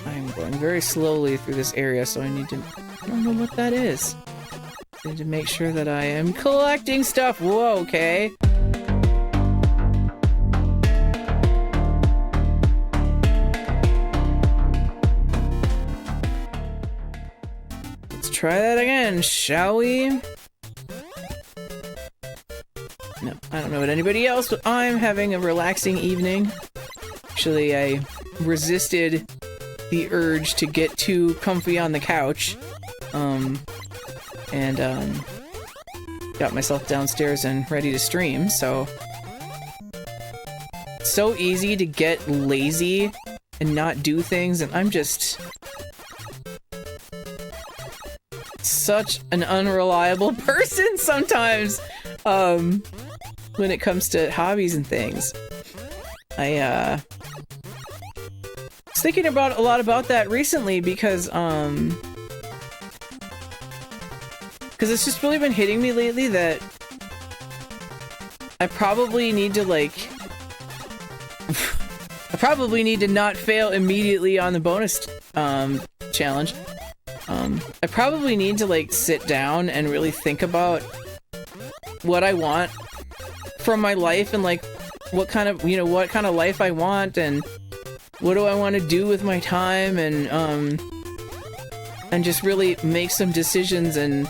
I'm going very slowly through this area, so I need to... I don't know what that is. I need to make sure that I am collecting stuff. Whoa, okay. Let's try that again, shall we? No, I don't know about anybody else, but I'm having a relaxing evening. Actually, I resisted the urge to get too comfy on the couch. Got myself downstairs and ready to stream, so... It's so easy to get lazy and not do things, and I'm just... such an unreliable person sometimes! When it comes to hobbies and things. I was thinking about a lot about that recently because it's just really been hitting me lately that I probably need to like I probably need to not fail immediately on the bonus challenge. I probably need to like sit down and really think about what I want from my life and like what kind of life I want and what do I want to do with my time and just really make some decisions and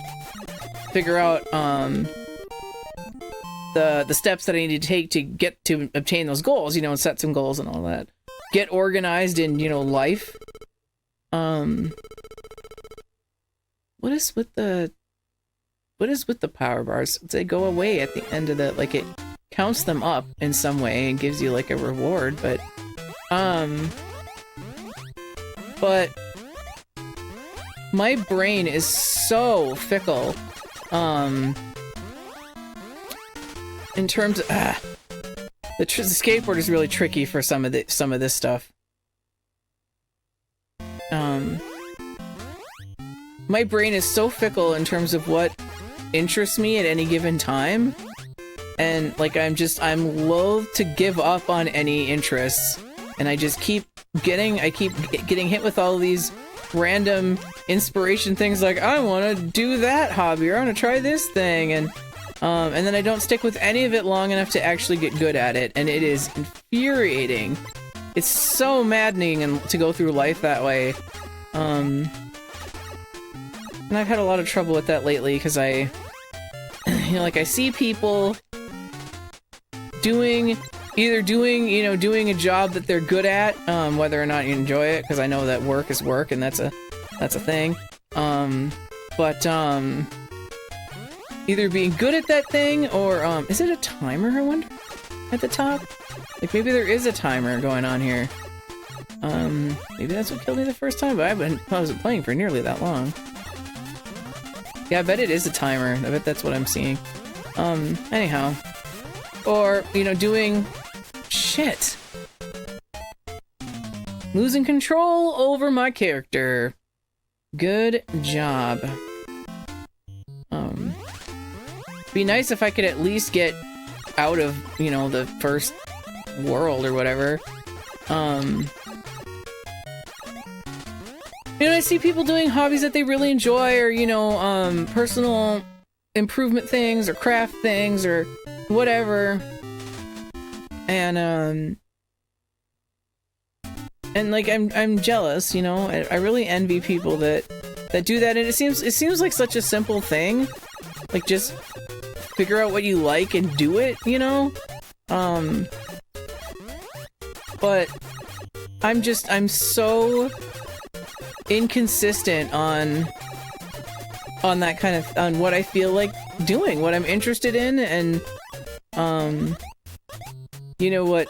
figure out the steps that I need to take to get to obtain those goals, you know, and set some goals and all that. Get organized in, you know, life. What is with the power bars? They go away at the end of the, like, it counts them up in some way and gives you like a reward, but my brain is so fickle in terms of the skateboard is really tricky for some of this stuff. My brain is so fickle in terms of what interests me at any given time, and like I'm loath to give up on any interests, and I keep getting hit with all these random inspiration things like I want to do that hobby or I want to try this thing, and then I don't stick with any of it long enough to actually get good at it, and it is infuriating. It's so maddening and to go through life that way. And I've had a lot of trouble with that lately because I see people doing a job that they're good at, whether or not you enjoy it, because I know that work is work and that's a thing. But either being good at that thing or is it a timer, I wonder, at the top? Like maybe there is a timer going on here. Maybe that's what killed me the first time, but I wasn't playing for nearly that long. Yeah, I bet it is a timer. I bet that's what I'm seeing. Anyhow. Or, you know, doing shit. Losing control over my character. Good job. Be nice if I could at least get out of, you know, the first world or whatever. You know, I see people doing hobbies that they really enjoy, or, you know, personal improvement things, or craft things, or whatever. And like, I'm jealous, you know? I really envy people that do that, and it seems like such a simple thing. Like, just figure out what you like and do it, you know? But I'm so inconsistent on that kind of, on what I feel like doing, what I'm interested in, and you know, what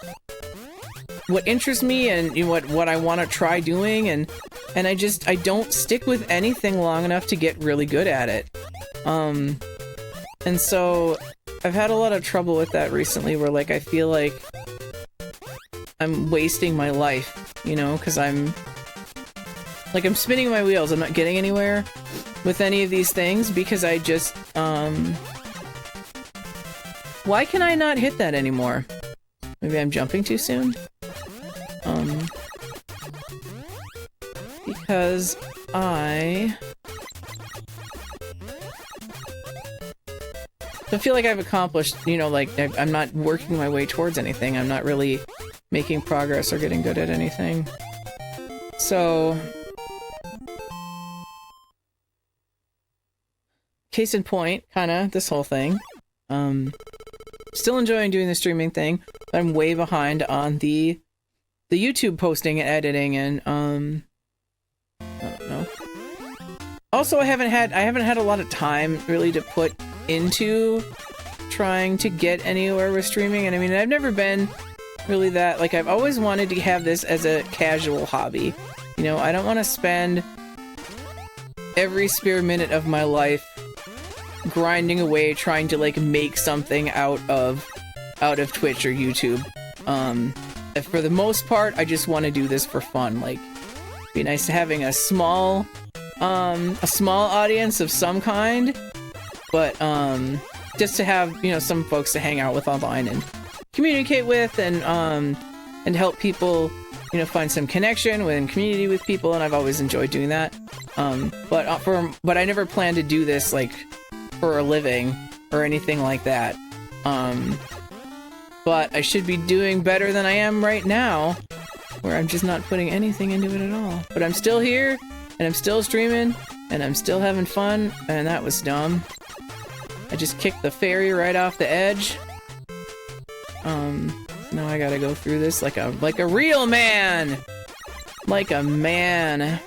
interests me, and you know, what I want to try doing, and I don't stick with anything long enough to get really good at it. And so I've had a lot of trouble with that recently, where like I feel like I'm wasting my life, you know, because I'm spinning my wheels. I'm not getting anywhere with any of these things because I just, why can I not hit that anymore? Maybe I'm jumping too soon? because I feel like I've accomplished, you know, like, I'm not working my way towards anything. I'm not really making progress or getting good at anything. So, case in point, kinda, this whole thing. Still enjoying doing the streaming thing, but I'm way behind on the YouTube posting and editing and, I don't know. Also, I haven't had a lot of time really to put into trying to get anywhere with streaming, and I mean, I've never been really that, like, I've always wanted to have this as a casual hobby. You know, I don't want to spend every spare minute of my life grinding away trying to, like, make something out of Twitch or YouTube. For the most part, I just want to do this for fun. Like, be nice to having a small audience of some kind, but just to have, you know, some folks to hang out with online and communicate with, and help people, you know, find some connection and community with people, and I've always enjoyed doing that. But I never planned to do this like for a living or anything like that. But I should be doing better than I am right now, where I'm just not putting anything into it at all. But I'm still here, and I'm still streaming, and I'm still having fun, and that was dumb. I just kicked the fairy right off the edge. Now I gotta go through this like a real man! Like a man.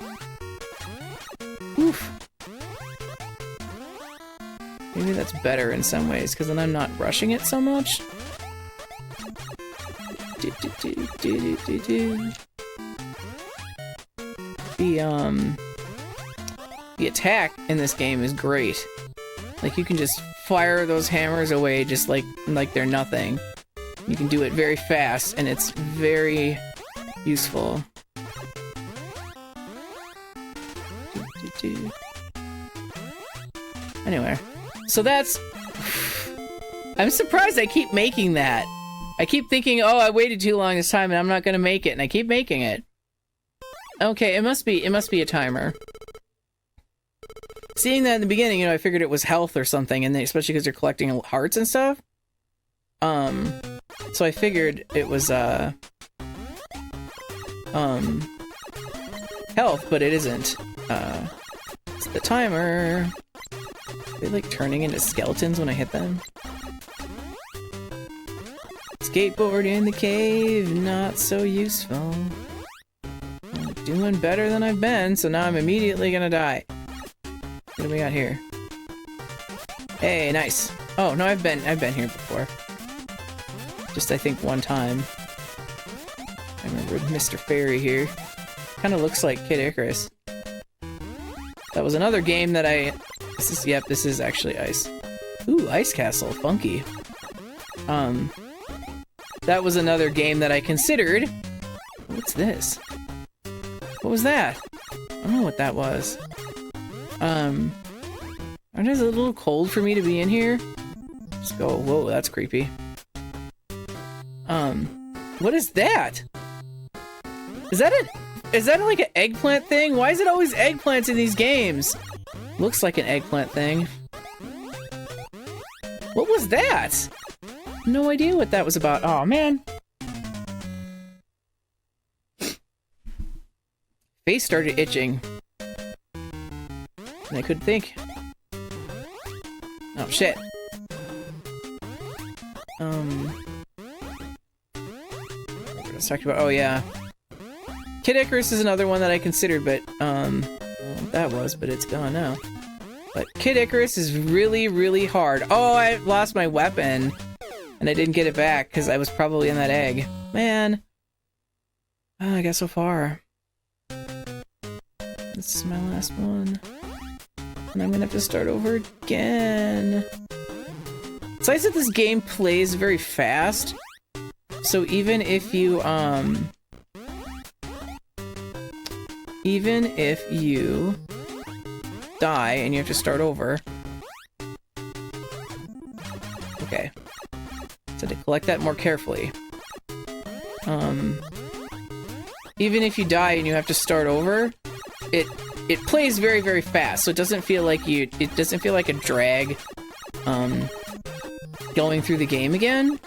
Oof. Maybe that's better in some ways, because then I'm not rushing it so much. The attack in this game is great. Like, you can just fire those hammers away just like they're nothing. You can do it very fast, and it's very useful. Anyway, so that's... I'm surprised I keep making that. I keep thinking, oh, I waited too long this time and I'm not gonna make it, and I keep making it. Okay, it must be a timer. Seeing that in the beginning, you know, I figured it was health or something, and then, especially because you're collecting hearts and stuff. So I figured it was, health, but it isn't. It's the timer. Are they, like, turning into skeletons when I hit them? Skateboard in the cave, not so useful. I'm doing better than I've been, so now I'm immediately gonna die. What do we got here? Hey, nice. Oh, no, I've been here before. Just, I think, one time. I remember Mr. Fairy here. Kinda looks like Kid Icarus. That was another game that this is actually ice. Ooh, Ice Castle, funky. That was another game that I considered. What's this? What was that? I don't know what that was. Aren't it a little cold for me to be in here? Let's go. Whoa, that's creepy. What is that? Is that like an eggplant thing? Why is it always eggplants in these games? Looks like an eggplant thing. What was that? No idea what that was about. Oh man. Face started itching. And I couldn't think. Oh shit. What was I talking about? Oh yeah. Kid Icarus is another one that I considered, but well, but it's gone now. But Kid Icarus is really, really hard. Oh, I lost my weapon. And I didn't get it back because I was probably in that egg. Man. Oh, I got so far. This is my last one. And I'm gonna have to start over again. It's nice that this game plays very fast. So even if you, die and you have to start over. Okay. So to collect that more carefully. Even if you die and you have to start over, it plays very, very fast, so it doesn't feel like it doesn't feel like a drag, going through the game again.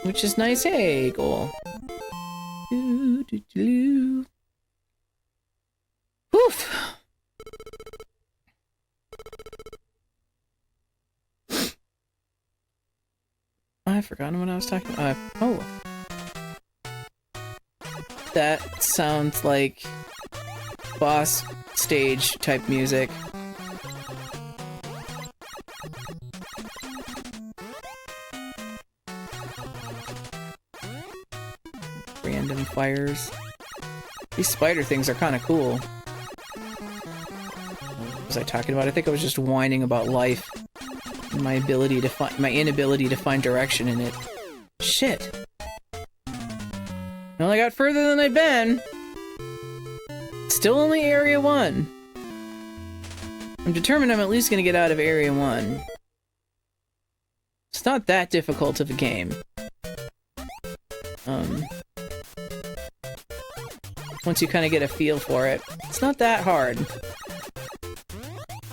Which is nice. Hey, goal. Oof. I've forgotten what I was talking about. Oh. That sounds like boss stage type music. Random fires. These spider things are kind of cool. What was I talking about? I think I was just whining about life. And my ability to find, my inability to find direction in it. Shit. Well, I got further than I've been. Still only Area 1. I'm determined I'm at least gonna get out of Area 1. It's not that difficult of a game. Once you kind of get a feel for it. It's not that hard.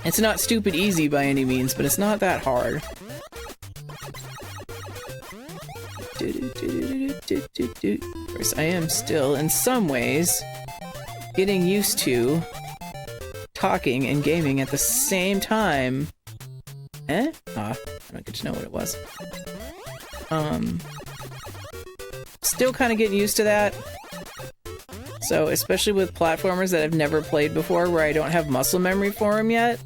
It's not stupid easy by any means, but it's not that hard. Of course, I am still, in some ways, getting used to talking and gaming at the same time. Eh? Ah, I don't get to know what it was. Still kind of getting used to that. So, especially with platformers that I've never played before, where I don't have muscle memory for them yet,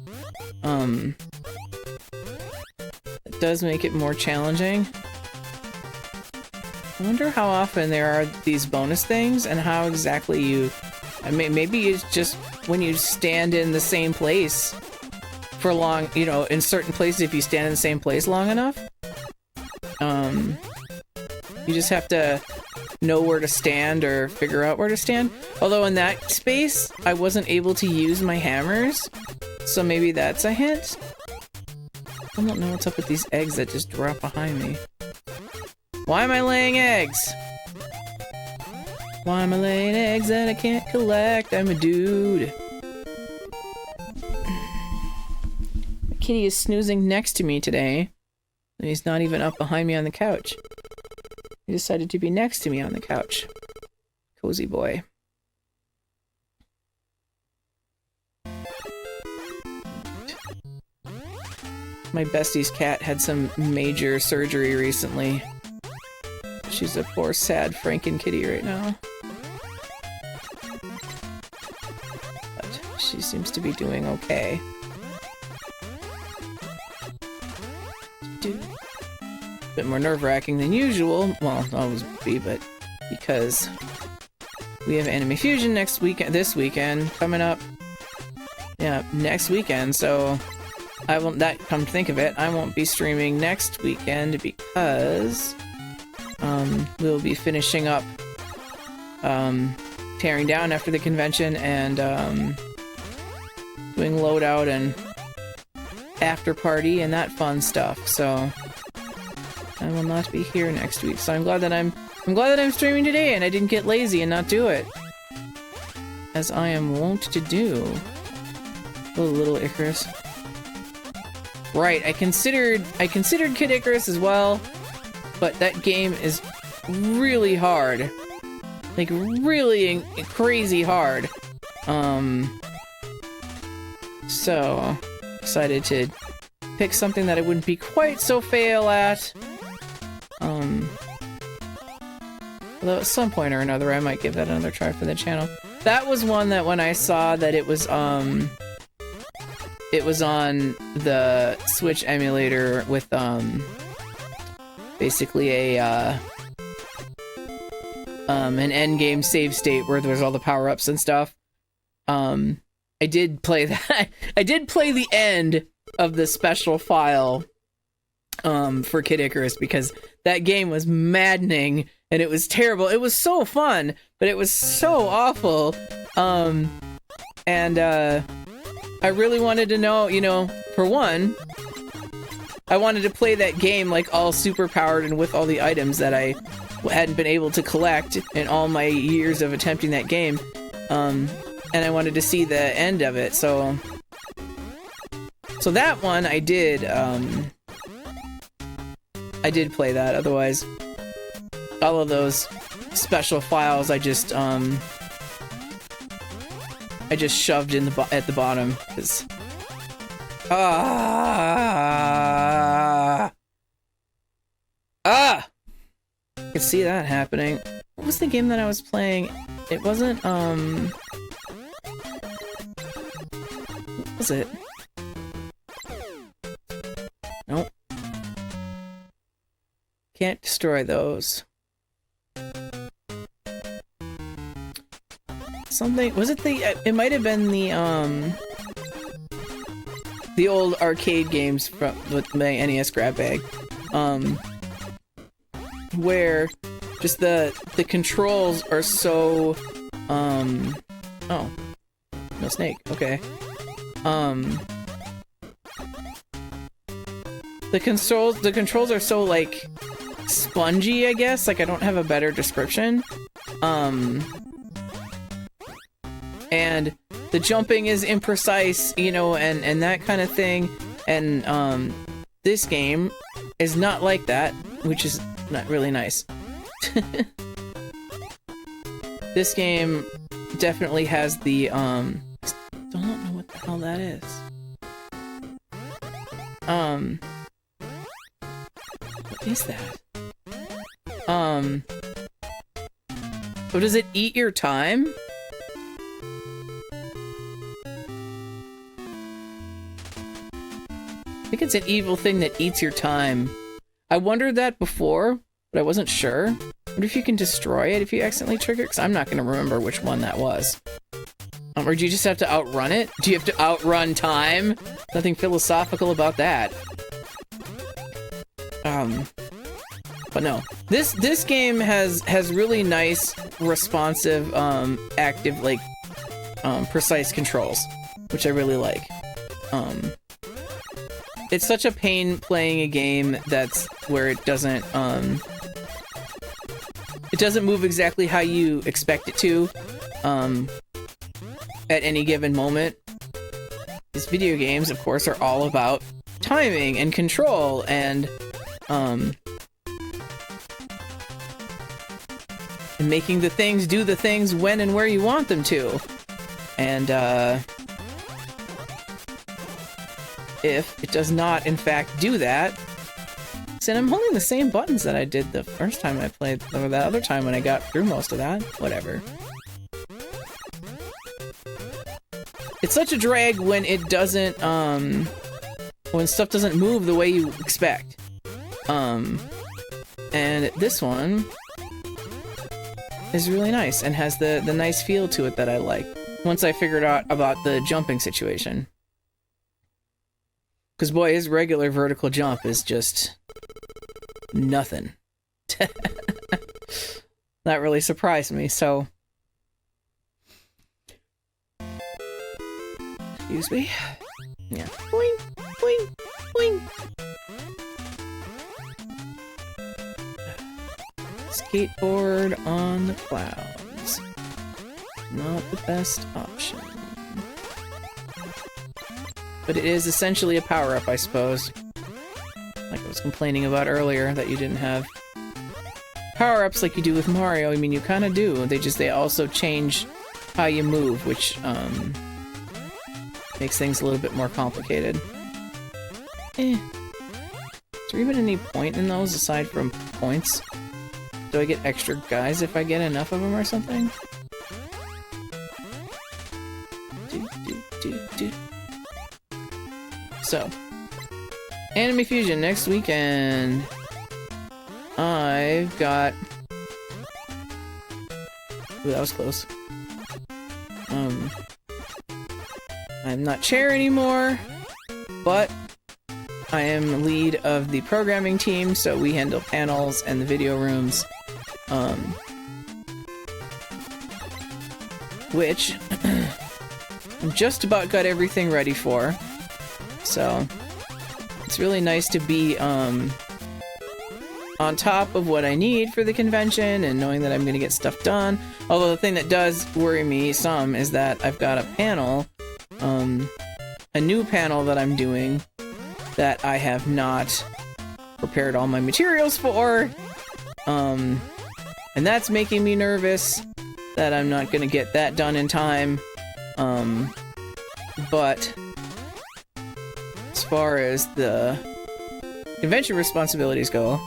it does make it more challenging. I wonder how often there are these bonus things, and how exactly you... I mean, maybe it's just when you stand in the same place for long, you know, in certain places, if you stand in the same place long enough, you just have to know where to stand or figure out where to stand. Although in that space, I wasn't able to use my hammers, so maybe that's a hint. I don't know what's up with these eggs that just drop behind me. Why am I laying eggs? Why am I laying eggs that I can't collect? I'm a dude. My kitty is snoozing next to me today, and he's not even up behind me on the couch. He decided to be next to me on the couch. Cozy boy. My bestie's cat had some major surgery recently. She's a poor, sad Franken kitty right now. But she seems to be doing okay. A bit more nerve-wracking than usual. Well, it'll always be, but because we have Anime Fusion this weekend coming up. Yeah, next weekend, so I won't, come to think of it, I won't be streaming next weekend because we'll be finishing up tearing down after the convention and doing loadout and after party and that fun stuff. So I will not be here next week. So I'm glad that I'm streaming today and I didn't get lazy and not do it, as I am wont to do. Oh, little Icarus. Right, I considered Kid Icarus as well, but that game is really hard. Like, really crazy hard. So, decided to pick something that I wouldn't be quite so fail at. Although at some point or another I might give that another try for the channel. That was one that when I saw that it was on the Switch emulator with basically a an endgame save state where there's all the power-ups and stuff. I did play that. I did play the end of the special file for Kid Icarus because that game was maddening and it was terrible. It was so fun, but it was so awful. I really wanted to know, you know, for one, I wanted to play that game like all super powered and with all the items that I hadn't been able to collect in all my years of attempting that game. and I wanted to see the end of it, so that one I did play that. Otherwise, all of those special files I just shoved in at the bottom, because I could see that happening. What was the game that I was playing? It wasn't what was it? Nope. Can't destroy those. Something, was it it might have been the old arcade games with my NES grab bag, where just the controls are so, oh, no snake, okay. The controls are so, like, spongy, I guess, like, I don't have a better description. And the jumping is imprecise, you know, and that kind of thing. And this game is not like that, which is not really nice. This game definitely has the don't know what the hell that is. What is that? Oh, does it eat your time? I think it's an evil thing that eats your time. I wondered that before, but I wasn't sure. I wonder if you can destroy it if you accidentally trigger it, because I'm not going to remember which one that was. Or do you just have to outrun it? Do you have to outrun time? Nothing philosophical about that. But no. This game has really nice, responsive, active, like, precise controls, which I really like. It's such a pain playing a game that's where it doesn't move exactly how you expect it to, at any given moment. These video games, of course, are all about timing and control and making the things do the things when and where you want them to. And, if it does not, in fact, do that, and I'm holding the same buttons that I did the first time I played, or that other time when I got through most of that. Whatever. It's such a drag when it doesn't, when stuff doesn't move the way you expect. And this one is really nice, and has the nice feel to it that I like, once I figured out about the jumping situation. Because, boy, his regular vertical jump is just nothing. That really surprised me, so... Excuse me? Yeah. Boing! Boing! Boing! Skateboard on the clouds. Not the best option. But it is essentially a power-up, I suppose. Like I was complaining about earlier, that you didn't have power-ups like you do with Mario. I mean, you kind of do. They also change how you move, which, makes things a little bit more complicated. Is there even any point in those, aside from points? Do I get extra guys if I get enough of them or something? So, Anime Fusion next weekend. I've got... Ooh, that was close. I'm not chair anymore, but I am lead of the programming team, so we handle panels and the video rooms. Which I'm just about got everything ready for. So it's really nice to be on on top of what I need for the convention and knowing that I'm going to get stuff done. Although the thing that does worry me some is that I've got a panel, a new panel that I'm doing that I have not prepared all my materials for. And that's making me nervous that I'm not going to get that done in time. But as far as the convention responsibilities go,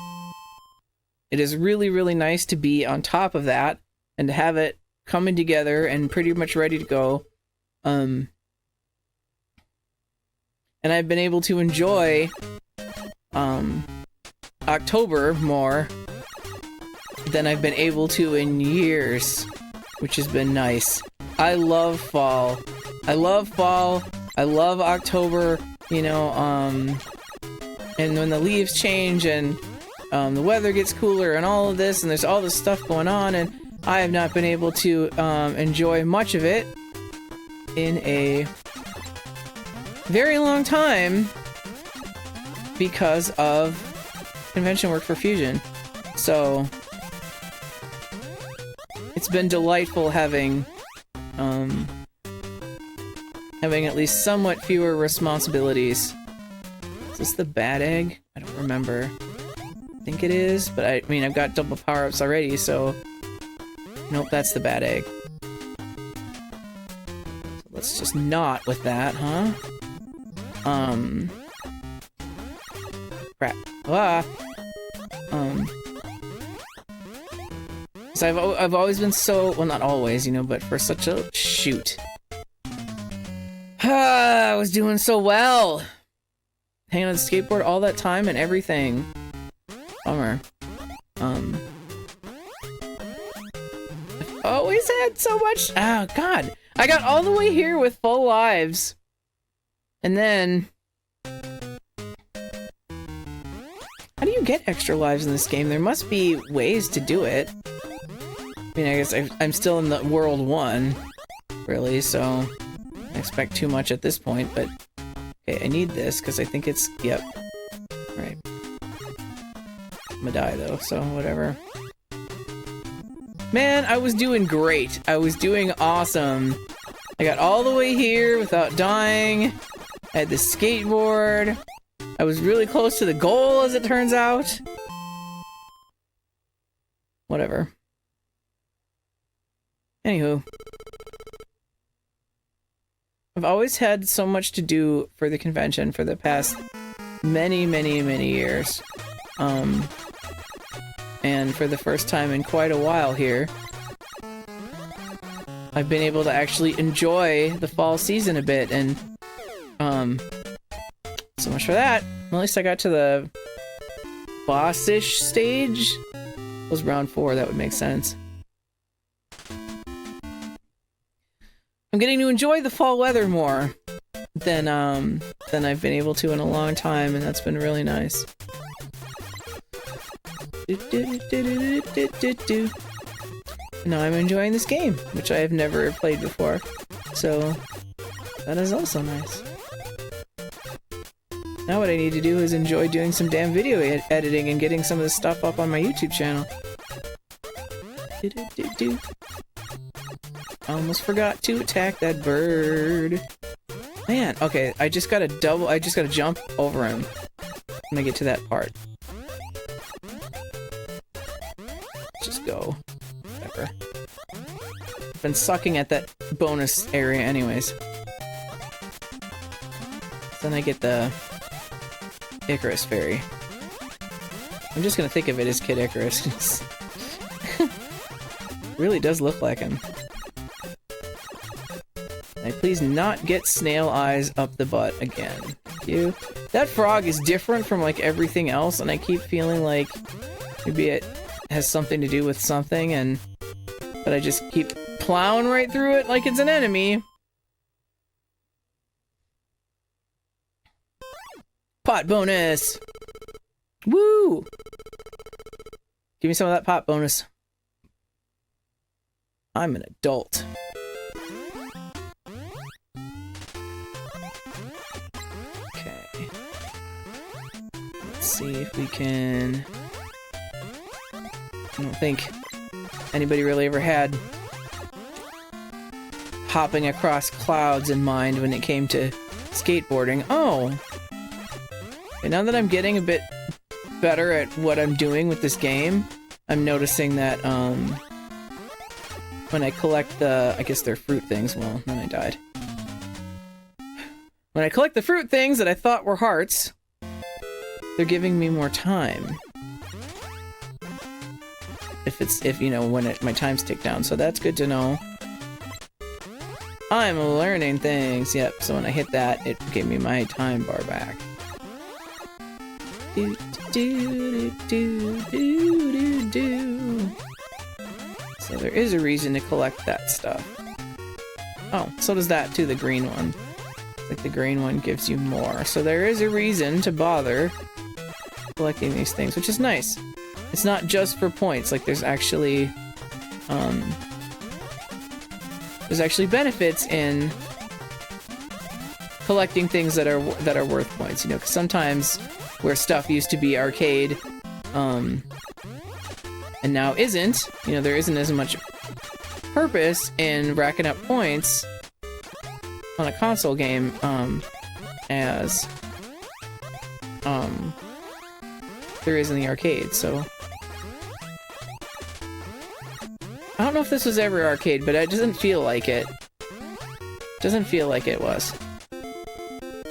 it is really, really nice to be on top of that and to have it coming together and pretty much ready to go. And I've been able to enjoy October more than I've been able to in years, which has been nice. I love fall. I love fall. I love October, you know, and when the leaves change and the weather gets cooler and all of this, and there's all this stuff going on, and I have not been able to enjoy much of it in a very long time because of convention work for Fusion. So it's been delightful having at least somewhat fewer responsibilities. Is this the bad egg? I don't remember. I think it is, but I mean, I've got double power-ups already, so... Nope, that's the bad egg. So let's just not with that, huh? Crap. So I've always been so... Well, not always, you know, but for such a... Shoot. I was doing so well! Hanging on the skateboard all that time and everything. Bummer. I've always had so much... Oh, God. I got all the way here with full lives. And then... How do you get extra lives in this game? There must be ways to do it. I mean, I guess I'm still in the World 1, really, so... I expect too much at this point, but... Okay, I need this, because I think it's... Yep. Right. I'm gonna die, though, so whatever. Man, I was doing great. I was doing awesome. I got all the way here without dying. I had the skateboard. I was really close to the goal, as it turns out. Whatever. Anywho. I've always had so much to do for the convention for the past many, many, many years. And for the first time in quite a while here, I've been able to actually enjoy the fall season a bit, and, so much for that. At least I got to the boss-ish stage. It was round 4, that would make sense. I'm getting to enjoy the fall weather more than I've been able to in a long time, and that's been really nice. Now I'm enjoying this game, which I have never played before, so that is also nice. Now what I need to do is enjoy doing some damn video editing and getting some of this stuff up on my YouTube channel. I almost forgot to attack that bird. Man, okay, I just gotta jump over him when I get to that part. Just go. Whatever. I've been sucking at that bonus area anyways. Then I get the Icarus Fairy. I'm just gonna think of it as Kid Icarus. Really does look like him. Can I please not get snail eyes up the butt again? Thank you. That frog is different from like everything else, and I keep feeling like maybe it has something to do with something, but I just keep plowing right through it like it's an enemy. Pot bonus! Woo! Give me some of that pot bonus. I'm an adult. Okay. Let's see if we can I don't think anybody really ever had hopping across clouds in mind when it came to skateboarding. Oh! Okay, now that I'm getting a bit better at what I'm doing with this game, I'm noticing that, when I collect the... I guess they're fruit things. Well, then I died. When I collect the fruit things that I thought were hearts, they're giving me more time. If you know, when my times tick down, so that's good to know. I'm learning things. Yep, so when I hit that, it gave me my time bar back. Do, do, do, do, do, do. So there is a reason to collect that stuff. Oh, so does that too, the green one. Like the green one gives you more. So there is a reason to bother collecting these things, which is nice. It's not just for points, like there's actually benefits in collecting things that are worth points, you know, because sometimes where stuff used to be arcade and now isn't, you know, there isn't as much purpose in racking up points on a console game as there is in the arcade. So I don't know if this was ever arcade, but it doesn't feel like it. Doesn't feel like it was.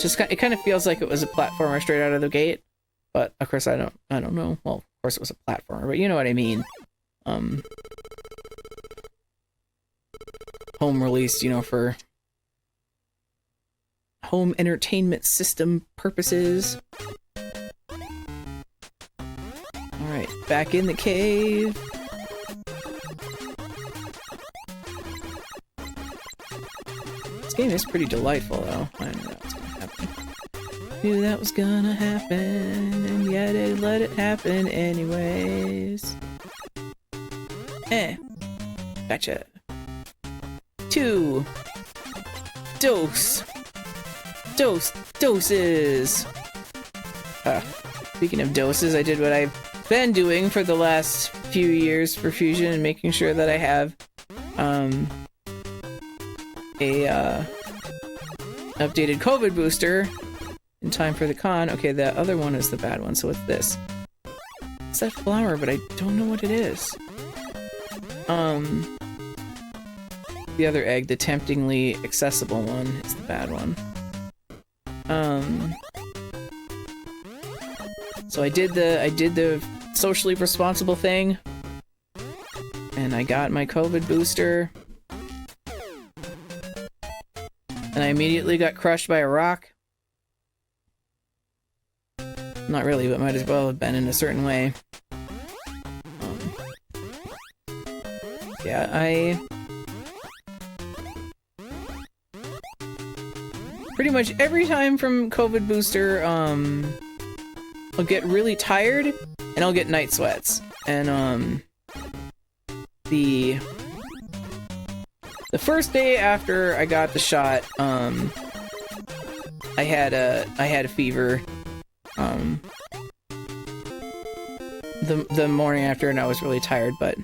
Just it kind of feels like it was a platformer straight out of the gate. But of course I don't know. Well, of course it was a platformer, but you know what I mean. Home release, you know, for home entertainment system purposes. Alright, back in the cave. This game is pretty delightful, though. I knew that was gonna happen. Knew that was gonna happen, and yet it let it happen anyways. Gotcha. 2. Doses. Speaking of doses, I did what I've been doing for the last few years for Fusion, and making sure that I have a updated COVID booster in time for the con. Okay, the other one is the bad one, so what's this? It's that flower, but I don't know what it is. The other egg, the temptingly accessible one, is the bad one. So I did the socially responsible thing, and I got my COVID booster, and I immediately got crushed by a rock. Not really, but might as well have been in a certain way. Yeah, pretty much every time from COVID booster, I'll get really tired, and I'll get night sweats. And, the first day after I got the shot, I had a fever. The morning after, and I was really tired, but,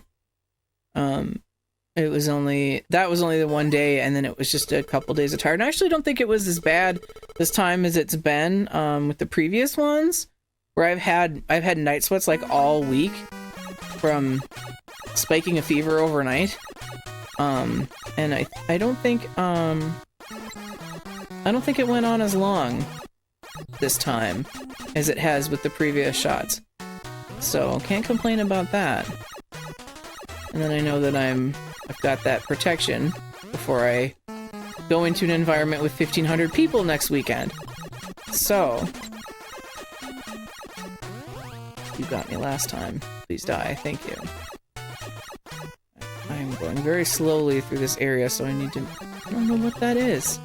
that was only the one day, and then it was just a couple days of tired. And I actually don't think it was as bad this time as it's been, with the previous ones, where I've had night sweats like all week from spiking a fever overnight. And I don't think it went on as long this time as it has with the previous shots. So can't complain about that. And then I know that I've got that protection before I go into an environment with 1,500 people next weekend. So you got me last time. Please die. Thank you. I am going very slowly through this area, so I don't know what that is.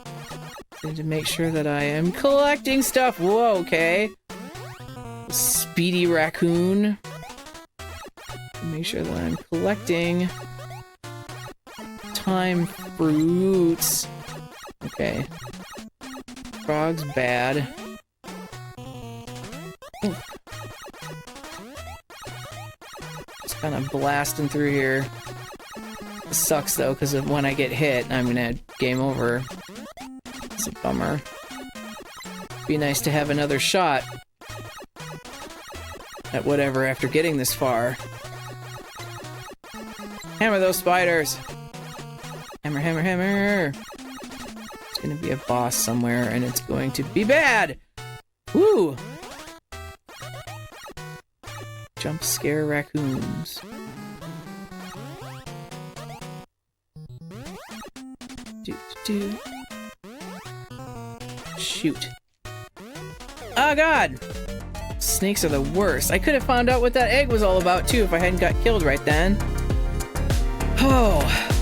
I need to make sure that I am collecting stuff. Whoa, okay. Speedy raccoon. Make sure that I'm collecting time fruits. Okay. Frog's bad. Ooh. Just Kind of blasting through here. It sucks though, because of when I get hit, I'm gonna game over. It's a bummer. Be nice to have another shot at whatever after getting this far. Hammer those spiders! Hammer, hammer, hammer! It's gonna be a boss somewhere, and it's going to be bad! Woo! Jump scare raccoons. Do. Shoot. Oh god! Snakes are the worst. I could have found out what that egg was all about too if I hadn't got killed right then. Oh.